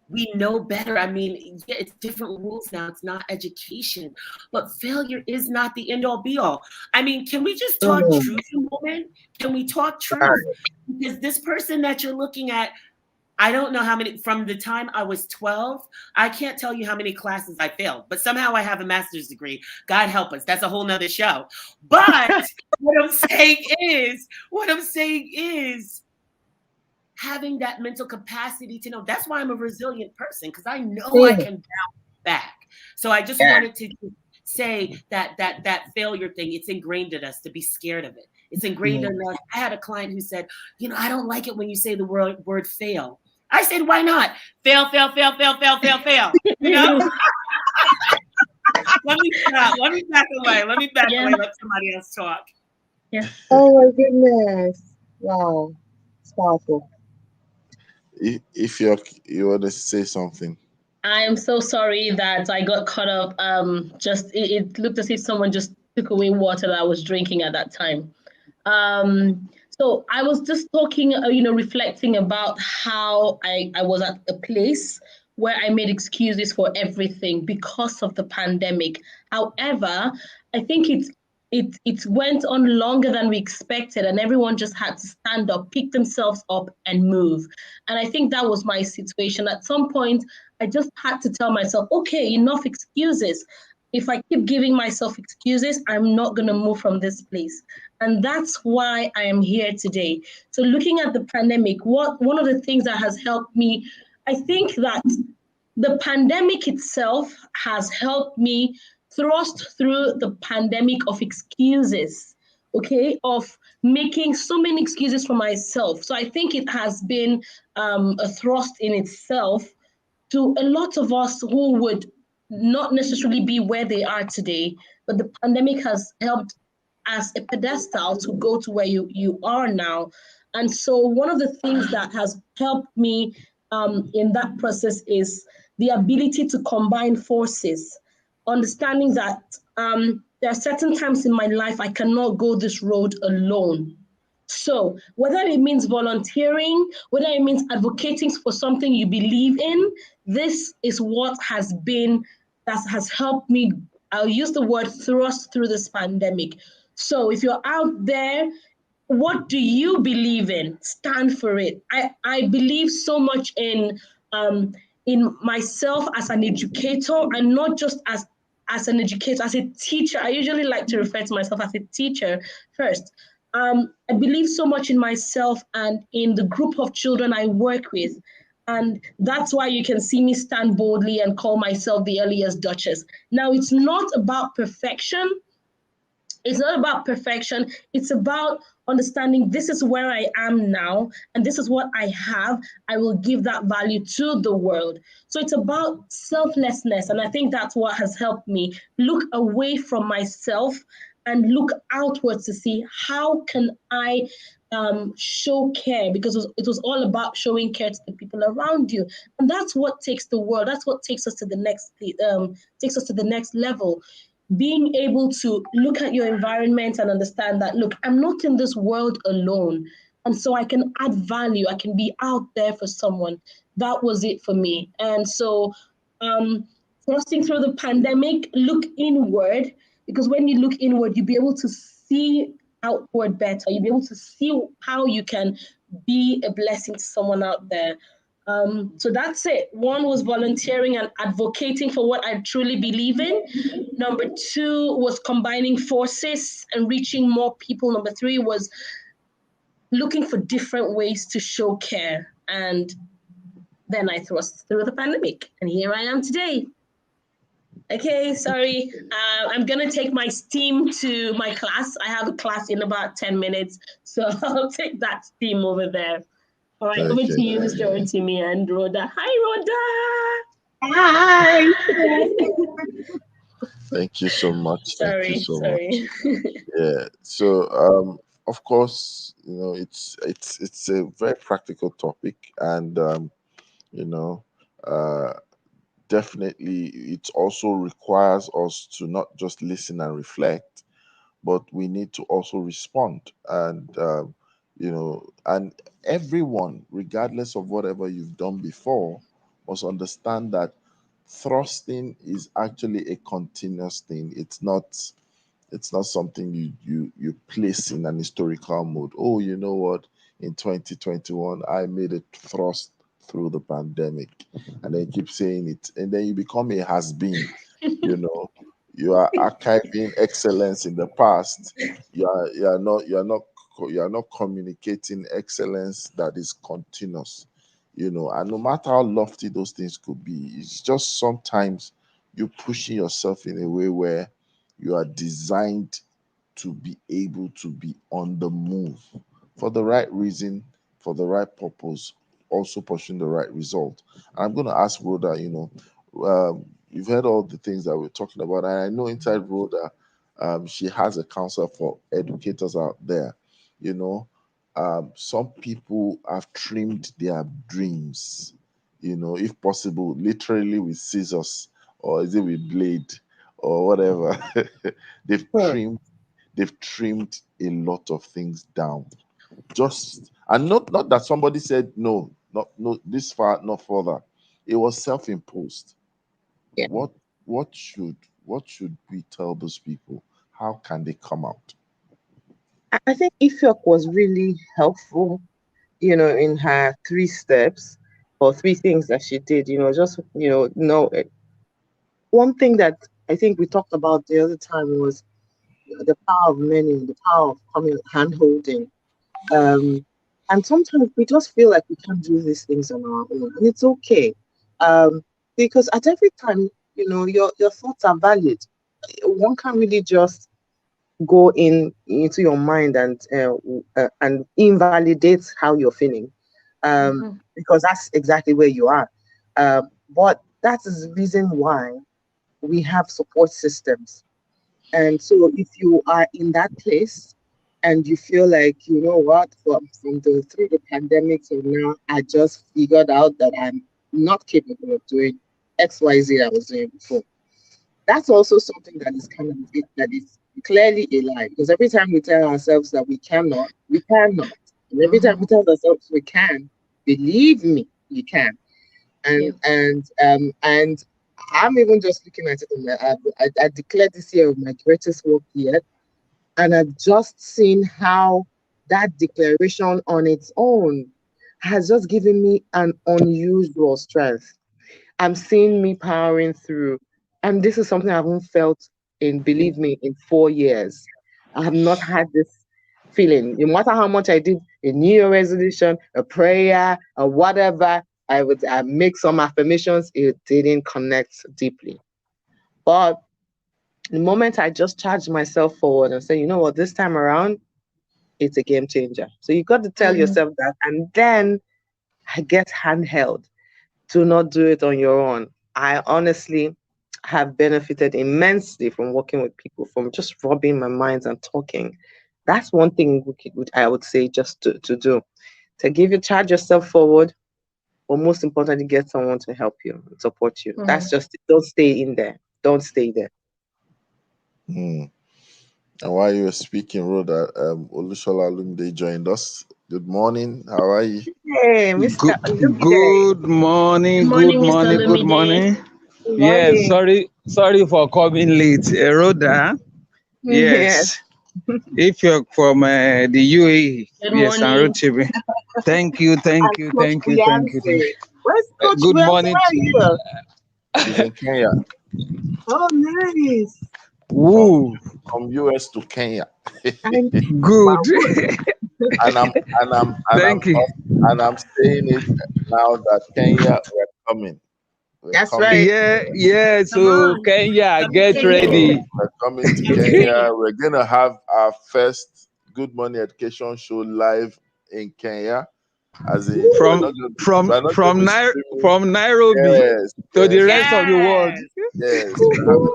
we know better. I mean, yeah, it's different rules now. It's not education, but failure is not the end all be all. I mean, can we just talk truth a moment? Can we talk truth? Because this person that you're looking at, I don't know how many, from the time I was 12, I can't tell you how many classes I failed, but somehow I have a master's degree. God help us. That's a whole nother show. But what I'm saying is, having that mental capacity to know. That's why I'm a resilient person, because I know I can bounce back. So I just wanted to say that failure thing, it's ingrained in us to be scared of it. It's ingrained in us. I had a client who said, I don't like it when you say the word fail. I said, why not? Fail, fail, fail, fail, fail, fail, fail. Let me stop. Let me back away. Let somebody else talk. Yeah. Oh my goodness. Wow. It's powerful. If you want to say something. I am so sorry that I got caught up. It looked as if someone just took away water that I was drinking at that time. So I was just talking, reflecting about how I was at a place where I made excuses for everything because of the pandemic. However, I think it went on longer than we expected, and everyone just had to stand up, pick themselves up, and move. And I think that was my situation. At some point, I just had to tell myself, okay, enough excuses. If I keep giving myself excuses, I'm not going to move from this place. And that's why I am here today. So looking at the pandemic, one of the things that has helped me, I think that the pandemic itself has helped me thrust through the pandemic of excuses, of making so many excuses for myself. So I think it has been a thrust in itself to a lot of us who would not necessarily be where they are today, but the pandemic has helped as a pedestal to go to where you are now. And so one of the things that has helped me in that process is the ability to combine forces, understanding that there are certain times in my life I cannot go this road alone. So whether it means volunteering, whether it means advocating for something you believe in, this is what that has helped me. I'll use the word thrust through this pandemic. So if you're out there, what do you believe in? Stand for it. I believe so much in myself as an educator, and not just as an educator, as a teacher. I usually like to refer to myself as a teacher first. I believe so much in myself and in the group of children I work with. And that's why you can see me stand boldly and call myself the earliest Duchess. Now, it's not about perfection. It's not about perfection. It's about understanding this is where I am now and this is what I have. I will give that value to the world. So it's about selflessness. And I think that's what has helped me look away from myself and look outwards to see how can I show care, because it was all about showing care to the people around you. And that's what takes the world. That's what takes us to the next level. Being able to look at your environment and understand that, look, I'm not in this world alone. And so I can add value. I can be out there for someone. That was it for me. And so thrusting through the pandemic, look inward, because when you look inward, you'll be able to see outward better. You'll be able to see how you can be a blessing to someone out there. So that's it. One was volunteering and advocating for what I truly believe in. Number two was combining forces and reaching more people. Number three was looking for different ways to show care. And then I thrust through the pandemic. And here I am today. Okay, sorry. I'm going to take my steam to my class. I have a class in about 10 minutes. So I'll take that steam over there. All right, over to you, Mr. Otimi and Rhoda. Hi, Rhoda. Hi. Thank you so much. Sorry. Yeah. So, of course, it's a very practical topic, and definitely it also requires us to not just listen and reflect, but we need to also respond. And and everyone, regardless of whatever you've done before, must understand that thrusting is actually a continuous thing. It's not something you place in an historical mode. Oh, you know what? In 2021, I made a thrust through the pandemic, and then keep saying it, and then you become a has-been. You are archiving excellence in the past. You are not communicating excellence that is continuous. And no matter how lofty those things could be, it's just sometimes you're pushing yourself in a way where you are designed to be able to be on the move for the right reason, for the right purpose, also pursuing the right result. And I'm going to ask Rhoda, you've heard all the things that we're talking about, and I know inside Rhoda, she has a counsel for educators out there. Some people have trimmed their dreams, if possible, literally with scissors, or is it with blade, or whatever. they've trimmed a lot of things down. And not that somebody said no, this far, not further. It was self-imposed. Yeah. What should we tell those people? How can they come out? I think Ifyok was really helpful, in her 3 steps or 3 things that she did. One thing that I think we talked about the other time was the power of many, the power of coming hand holding. And sometimes we just feel like we can't do these things on our own, and it's okay. Because at every time, your thoughts are valid. One can't really just go into your mind and invalidate how you're feeling, because that's exactly where you are. But that is the reason why we have support systems. And so if you are in that place and you feel like, you know what, through the pandemic till now, I just figured out that I'm not capable of doing XYZ I was doing before. That's also something that is that is clearly a lie, because every time we tell ourselves that we cannot, we cannot. And every time we tell ourselves we can, believe me, you can. And I'm even just looking at it. I declared this year my greatest work yet, and I've just seen how that declaration on its own has just given me an unusual strength. I'm seeing me powering through, and this is something I haven't felt believe me, in 4 years. I have not had this feeling. No matter how much I did a New Year resolution, a prayer, or whatever, I make some affirmations, it didn't connect deeply. But the moment I just charged myself forward and say, you know what, this time around, it's a game changer. So you got to tell yourself that, and then I get handheld. Do not do it on your own. I honestly have benefited immensely from working with people, from just rubbing my minds and talking. That's one thing I would say just to do. To charge yourself forward, or most importantly, get someone to help you and support you. That's just it. Don't stay in there. Don't stay there. And while you were speaking, Rhoda, Olushola Olumide joined us. Good morning. How are you? Hey, Mr. Good morning. Good morning. Good morning. Yes, sorry for coming late, Rhoda. Yes. If you're from the UAE, yes, and Rochibi. Thank you. Where's Coach Good morning to you. He's in Kenya. Oh, nice. Woo. From US to Kenya. Good. and I'm saying it now that Kenya, we're coming. That's right. Yeah. So Kenya, get ready. We're coming to Kenya. We're gonna have our first Good Morning Education show live in Kenya. As in from Nairobi to the rest of the world. Yes, we're gonna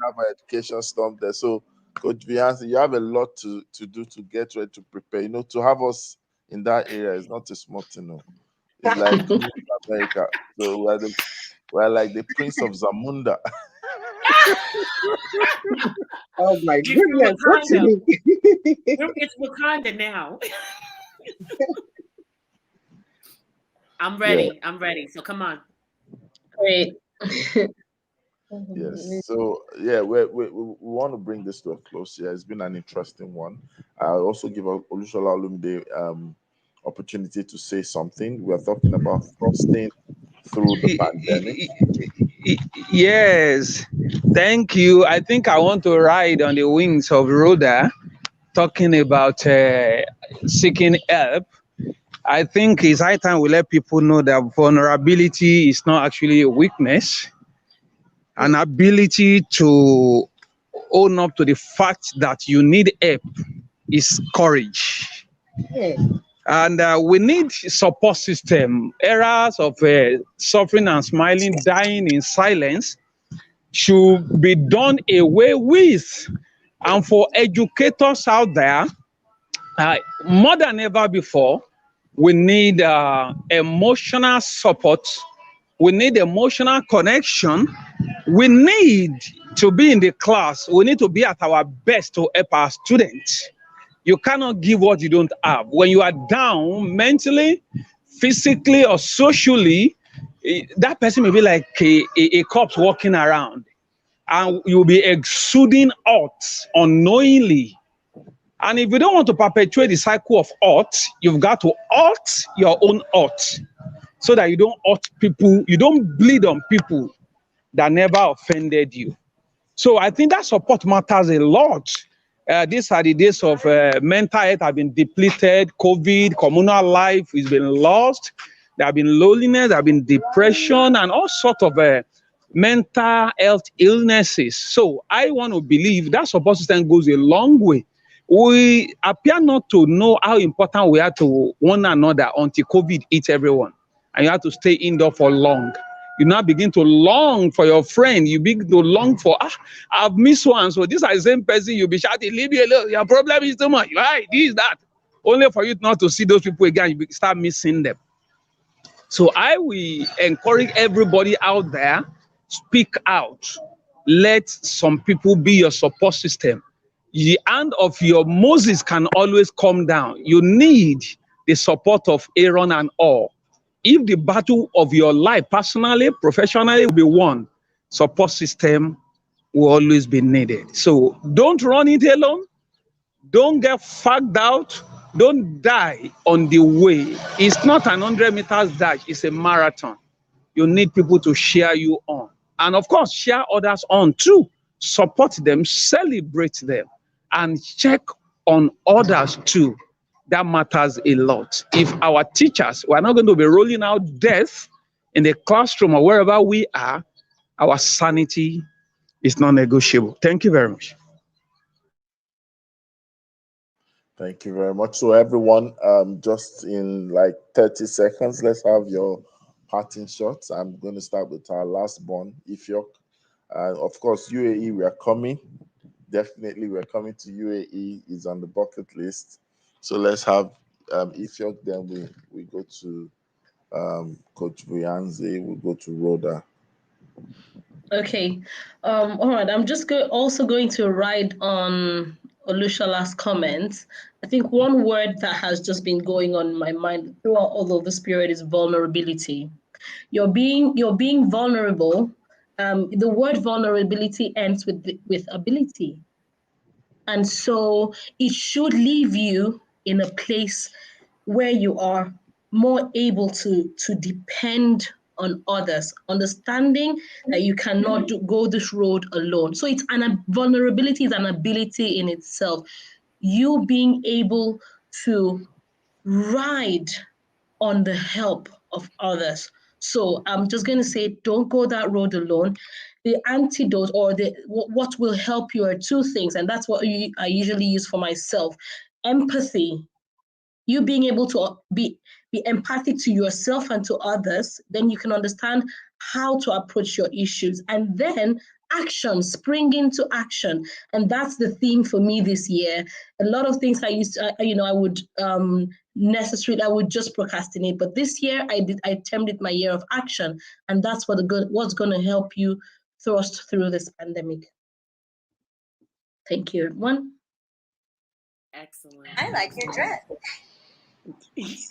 have our education stomp there. So, Coach Viancy, you have a lot to do to get ready to prepare. You know, to have us in that area is not a small thing. No. It's like America. So we're like the Prince of Zamunda. Oh my goodness! What you mean? It's Wakanda now. I'm ready. Yeah. I'm ready. So come on. Great. Yes. So yeah, we want to bring this to a close. Yeah, it's been an interesting one. I'll also give Olushola Olumide opportunity to say something. We are talking about thrusting through the pandemic. Yes. Thank you. I think I want to ride on the wings of Rhoda, talking about seeking help. I think it's high time we let people know that vulnerability is not actually a weakness. An ability to own up to the fact that you need help is courage. Yeah. And we need support system. Eras of suffering and smiling, dying in silence should be done away with. And for educators out there, more than ever before, we need emotional support. We need emotional connection. We need to be in the class. We need to be at our best to help our students. You cannot give what you don't have. When you are down mentally, physically, or socially, that person may be like a corpse walking around. And you'll be exuding hurt unknowingly. And if you don't want to perpetuate the cycle of hurt, you've got to hurt your own hurt, so that you don't hurt people, you don't bleed on people that never offended you. So I think that support matters a lot. These are the days of mental health have been depleted, COVID, communal life has been lost. There have been loneliness, there have been depression, and all sorts of mental health illnesses. So I want to believe that support system goes a long way. We appear not to know how important we are to one another until COVID hits everyone. And you have to stay indoor for long. You now begin to long for your friend. You begin to long for, I've missed one. So this is the same person. You'll be shouting, leave me alone. Your problem is too much. Right? This, that. Only for you not to see those people again, you start missing them. So I will encourage everybody out there, speak out. Let some people be your support system. The hand of your Moses can always come down. You need the support of Aaron and all. If the battle of your life, personally, professionally, will be won, support system will always be needed. So don't run it alone. Don't get fagged out. Don't die on the way. It's not an 100 meters dash, it's a marathon. You need people to cheer you on. And of course, share others on too. Support them, celebrate them, and check on others too. That matters a lot. If our teachers, we're not going to be rolling out death in the classroom or wherever we are, our sanity is non negotiable. Thank you very much. Thank you very much. So everyone, just in like 30 seconds, let's have your parting shots. I'm going to start with our last born, Ifyok. Of course, UAE, we are coming. Definitely, we're coming to UAE. Is on the bucket list. So let's have Ifyok. Then we go to Coach Buyanzi. We go to Rhoda. Okay. All right. I'm just also going to ride on Olushola's comments. I think one word that has just been going on in my mind throughout all of this period is vulnerability. You're being vulnerable. The word vulnerability ends with ability. And so it should leave you in a place where you are more able to depend on others, understanding that you cannot go this road alone. So it's vulnerability is an ability in itself. You being able to ride on the help of others. So I'm just going to say, don't go that road alone. The antidote or what will help you are two things, and that's what I usually use for myself. Empathy, you being able to be empathic to yourself and to others, then you can understand how to approach your issues. And then action, spring into action. And that's the theme for me this year. A lot of things I used to, I would I would just procrastinate. But this year I termed it my year of action. And that's what's going to help you thrust through this pandemic. Thank you, everyone. Excellent. I like your dress. Yes.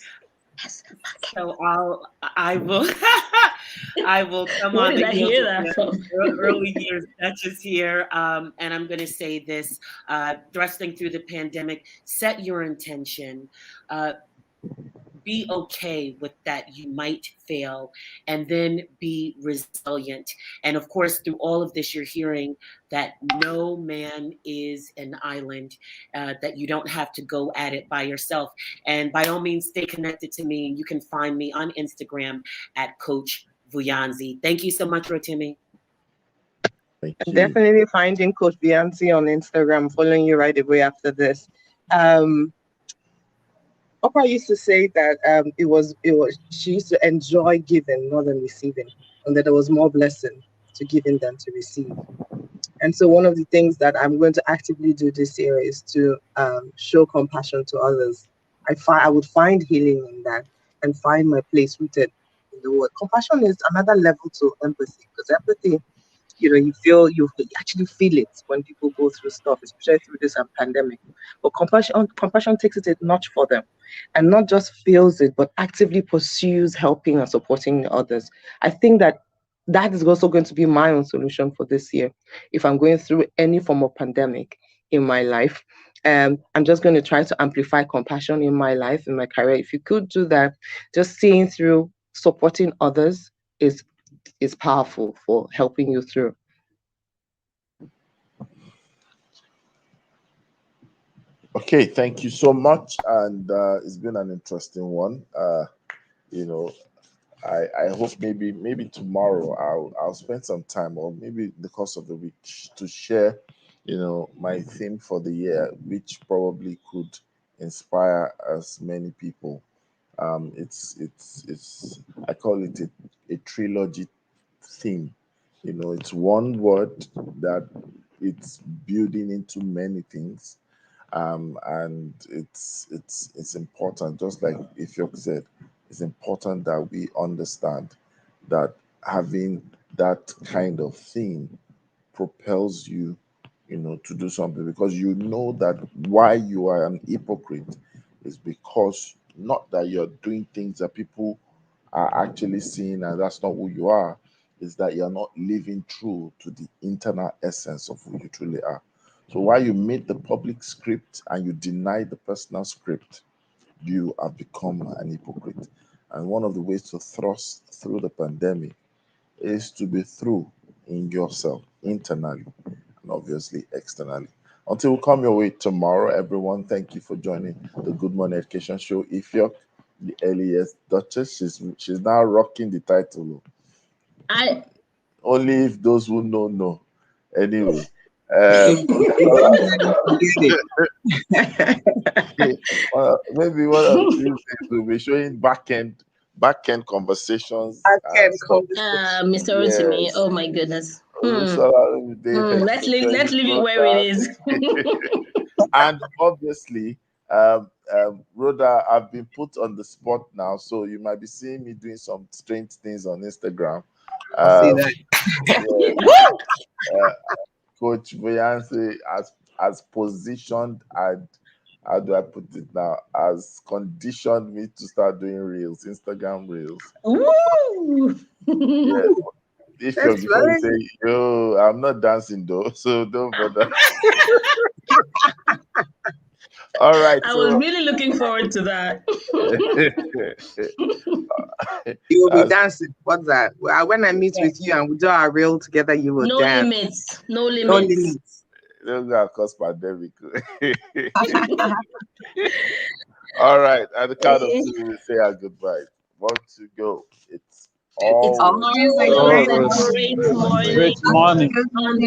So I will I will come Where on did the I heels hear of that the from? early years Duchess here, and I'm going to say this: thrusting through the pandemic, set your intention. Be okay with that you might fail, and then be resilient. And of course, through all of this, you're hearing that no man is an island, that you don't have to go at it by yourself. And by all means, stay connected to me. You can find me on Instagram at Coach Buyanzi. Thank you so much, Rotimi. Thank And you. definitely finding Coach Beyonce on Instagram, following you right away after this. Oprah used to say that she used to enjoy giving more than receiving, and that there was more blessing to giving than to receive. And so one of the things that I'm going to actively do this year is to show compassion to others. I would find healing in that and find my place rooted in the word. Compassion is another level to empathy, because empathy, you actually feel it when people go through stuff, especially through this pandemic. But compassion takes it a notch for them, and not just feels it, but actively pursues helping and supporting others. I think that is also going to be my own solution for this year. If I'm going through any form of pandemic in my life, I'm just going to try to amplify compassion in my life, in my career. If you could do that, just seeing through, supporting others is powerful for helping you through. Okay, thank you so much, and it's been an interesting one. I hope maybe tomorrow I'll spend some time, or maybe the course of the week, to share, my theme for the year, which probably could inspire as many people. It's I call it a trilogy theme. You know, it's one word that it's building into many things. And it's important, just like Ifyok said, it's important that we understand that having that kind of theme propels you, you know, to do something, because you know that why you are an hypocrite is because not that you're doing things that people are actually seeing and that's not who you are, is that you're not living true to the internal essence of who you truly are. So while you meet the public script and you deny the personal script, you have become an hypocrite. And one of the ways to thrust through the pandemic is to be through in yourself internally and obviously externally. Until we come your way tomorrow, everyone, thank you for joining the Good Morning Education Show. Ifyok, the earliest Duchess, she's now rocking the title. I Only if those who know. Anyway, maybe one of these things we'll be showing back-end conversations. Mr. Rotimi, Yes. oh my goodness. Let's Let's leave it where it is. And obviously, Rhoda, I've been put on the spot now, so you might be seeing me doing some strange things on Instagram. See that. Coach Boyansi has positioned, and how do I put it now? Has conditioned me to start doing reels, Instagram reels. Woo! Yes. If you're before you say, yo, I'm not dancing though, so don't bother. All right. I was really looking forward to that. You will be dancing. What's that? Well, when I meet with you and we do our reel together, you will no dance. Limits. No limits. No limits. Don't go cause pandemic. All right. At the count of two, we say our goodbye. 1, 2, go. It's always Great morning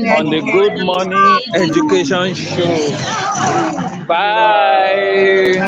on the Good Morning Education Show. Bye.